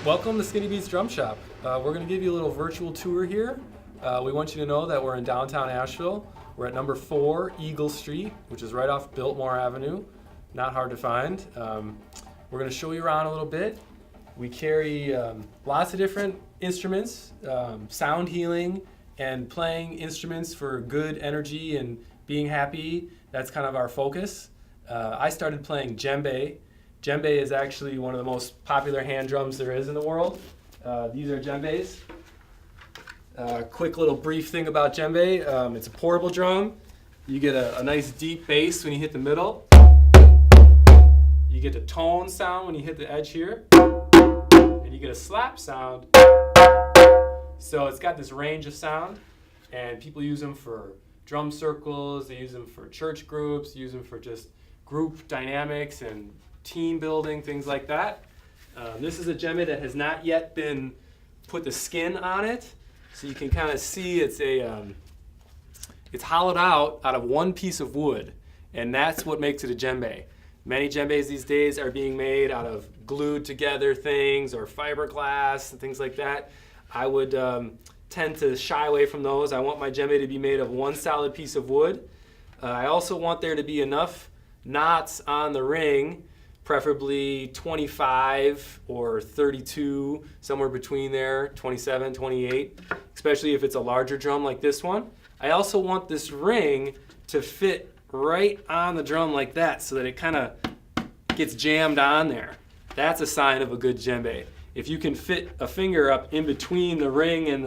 Welcome to Skinny Beats Drum Shop. We're going to give you a little virtual tour here. We want you to know that we're in downtown Asheville. We're at number 4 Eagle Street, which is right off Biltmore Avenue. Not hard to find. We're going to show you around a little bit. We carry lots of different instruments, sound healing, and playing instruments for good energy and being happy. That's kind of our focus. I started playing djembe. Djembe is actually one of the most popular hand drums there is in the world. These are djembes. Quick little brief thing about djembe. It's a portable drum. You get a nice deep bass when you hit the middle. You get the tone sound when you hit the edge here. And you get a slap sound. So it's got this range of sound. And people use them for drum circles. They use them for church groups. They use them for just group dynamics and team building, things like that. This is a djembe that has not yet been put the skin on it, so you can kind of see it's hollowed out of one piece of wood, and that's what makes it a djembe. Many djembes these days are being made out of glued together things or fiberglass and things like that. I would tend to shy away from those. I want my djembe to be made of one solid piece of wood. I also want there to be enough knots on the ring, preferably 25 or 32, somewhere between there, 27, 28, especially if it's a larger drum like this one. I also want this ring to fit right on the drum like that so that it kind of gets jammed on there. That's a sign of a good djembe. If you can fit a finger up in between the ring and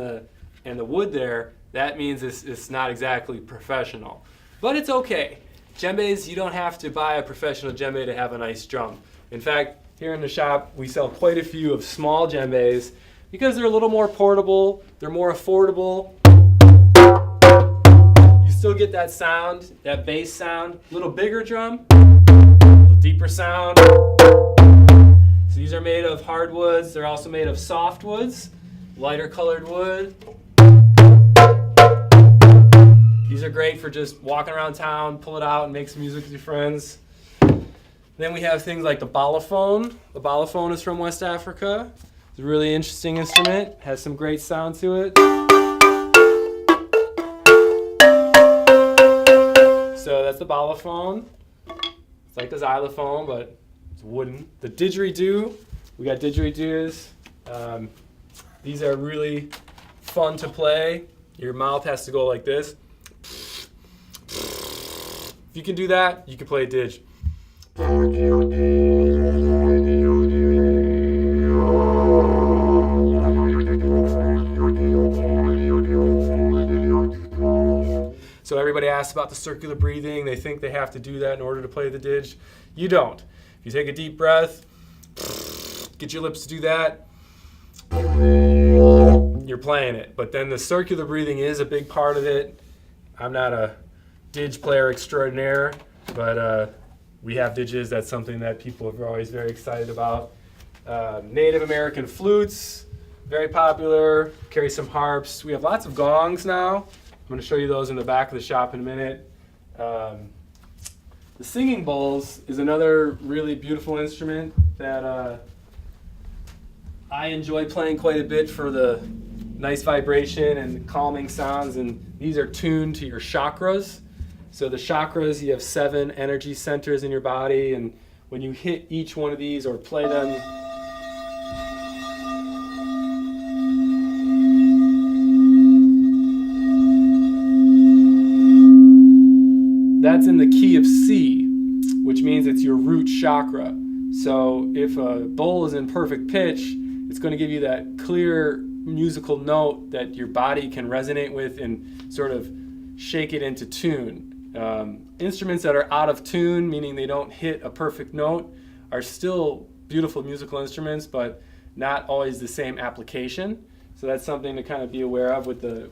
the wood there, that means it's not exactly professional. But it's okay. Djembes, you don't have to buy a professional djembe to have a nice drum. In fact, here in the shop, we sell quite a few of small djembes because they're a little more portable, they're more affordable. You still get that sound, that bass sound, a little bigger drum, a little deeper sound. So these are made of hardwoods, they're also made of softwoods, lighter colored wood. These are great for just walking around town, pull it out and make some music with your friends. Then we have things like the balafon. The balafon is from West Africa. It's a really interesting instrument, has some great sound to it. So that's the balafon. It's like the xylophone, but it's wooden. The didgeridoo, we got didgeridoos. These are really fun to play. Your mouth has to go like this. If you can do that, you can play a didge. So everybody asks about the circular breathing. They think they have to do that in order to play the didge. You don't. If you take a deep breath, get your lips to do that, you're playing it. But then the circular breathing is a big part of it. I'm not a didge player extraordinaire, but we have didges. That's something that people are always very excited about. Native American flutes, very popular. Carry some harps. We have lots of gongs now. I'm going to show you those in the back of the shop in a minute. The singing bowls is another really beautiful instrument that I enjoy playing quite a bit for the nice vibration and calming sounds, and these are tuned to your chakras. So the chakras, you have 7 energy centers in your body, and when you hit each one of these or play them, that's in the key of C, which means it's your root chakra. So if a bowl is in perfect pitch, it's going to give you that clear musical note that your body can resonate with and sort of shake it into tune. Instruments that are out of tune, meaning they don't hit a perfect note, are still beautiful musical instruments, but not always the same application. So that's something to kind of be aware of with the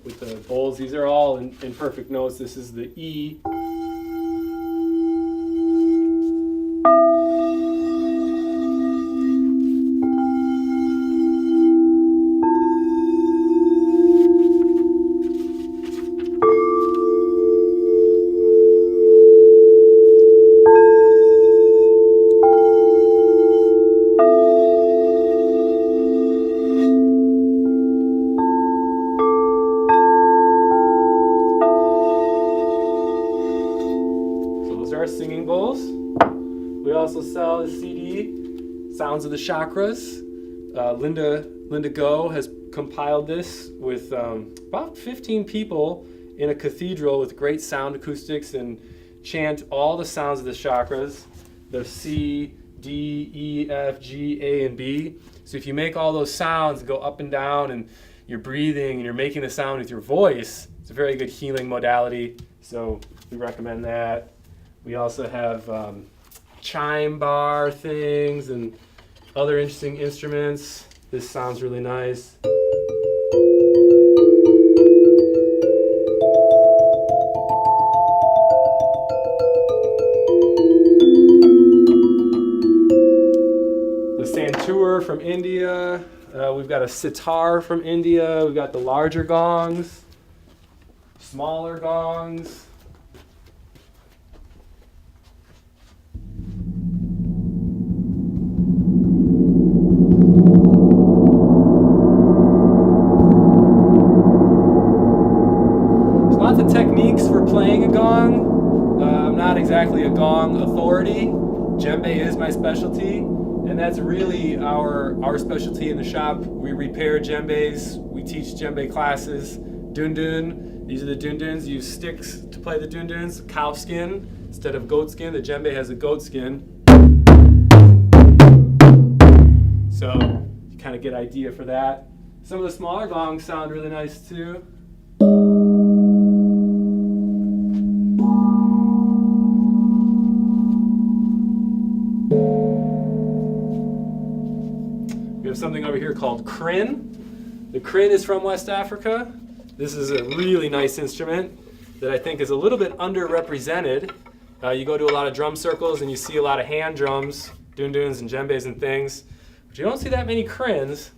bowls. These are all in perfect notes. This is the E. sell this CD, Sounds of the Chakras. Linda Go has compiled this with about 15 people in a cathedral with great sound acoustics and chant all the sounds of the chakras, the C, D, E, F, G, A, and B. So if you make all those sounds go up and down and you're breathing and you're making the sound with your voice, it's a very good healing modality. So we recommend that. We also have chime bar things and other interesting instruments. This sounds really nice. The santur from India. We've got a sitar from India. We've got the larger gongs, smaller gongs. Lots of techniques for playing a gong. I'm not exactly a gong authority. Djembe is my specialty, and that's really our specialty in the shop. We repair djembes, we teach djembe classes. Dundun, these are the dunduns. You use sticks to play the dunduns, cow skin instead of goat skin. The djembe has a goat skin. So you kind of get an idea for that. Some of the smaller gongs sound really nice too. We have something over here called krin. The krin is from West Africa. This is a really nice instrument that I think is a little bit underrepresented. You go to a lot of drum circles and you see a lot of hand drums, dunduns and djembes and things, but you don't see that many krins.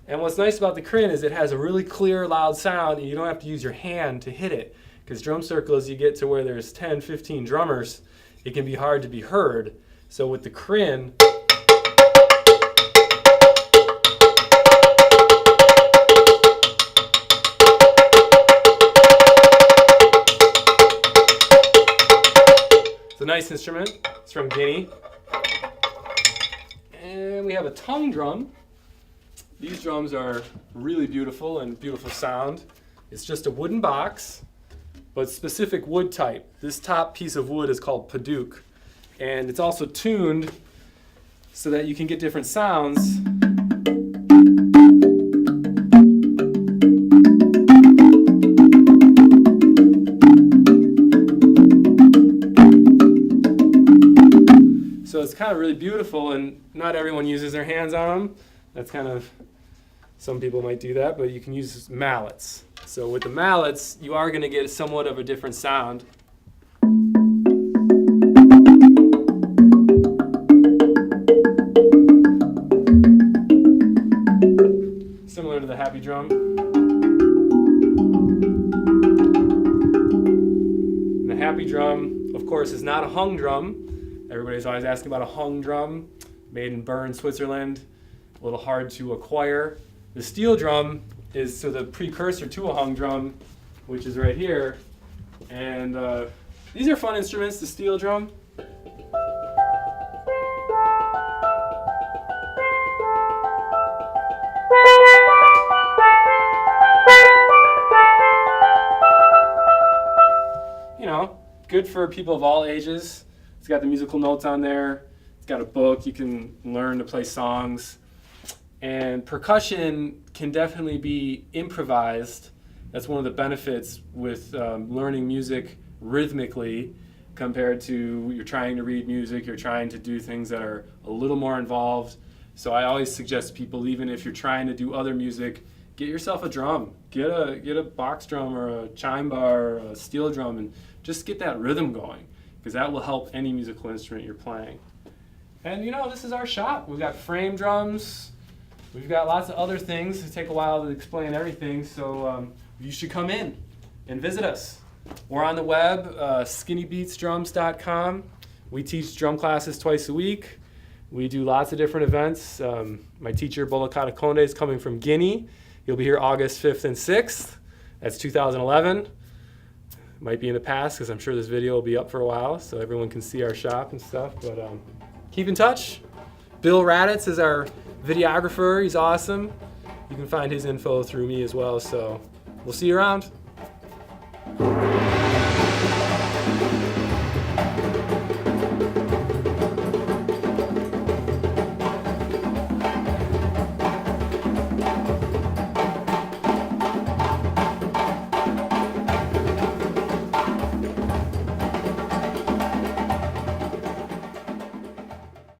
And what's nice about the krin is it has a really clear, loud sound, and you don't have to use your hand to hit it. Because drum circles, you get to where there's 10, 15 drummers, it can be hard to be heard. So with the krin, it's a nice instrument. It's from Guinea. And we have a tongue drum. These drums are really beautiful and beautiful sound. It's just a wooden box, but specific wood type. This top piece of wood is called paduk. And it's also tuned so that you can get different sounds. So it's kind of really beautiful, and not everyone uses their hands on them. That's kind of, some people might do that, but you can use mallets. So with the mallets, you are going to get somewhat of a different sound. Similar to the happy drum. And the happy drum, of course, is not a hung drum. Everybody's always asking about a hung drum, made in Bern, Switzerland. A little hard to acquire. The steel drum is the precursor to a hung drum, which is right here. And these are fun instruments, the steel drum. You know, good for people of all ages. It's got the musical notes on there. It's got a book. You can learn to play songs. And percussion can definitely be improvised. That's one of the benefits with learning music rhythmically compared to you're trying to read music, you're trying to do things that are a little more involved. So I always suggest people, even if you're trying to do other music, get yourself a drum. Get a box drum or a chime bar or a steel drum and just get that rhythm going, because that will help any musical instrument you're playing. And you know, this is our shop. We've got frame drums. We've got lots of other things. It take a while to explain everything, so you should come in and visit us. We're on the web, skinnybeatsdrums.com. We teach drum classes twice a week. We do lots of different events. My teacher, Bolokata Konde, is coming from Guinea. He'll be here August 5th and 6th. That's 2011. Might be in the past, because I'm sure this video will be up for a while, so everyone can see our shop and stuff. But keep in touch. Bill Raditz is our videographer. He's awesome. You can find his info through me as well. So we'll see you around.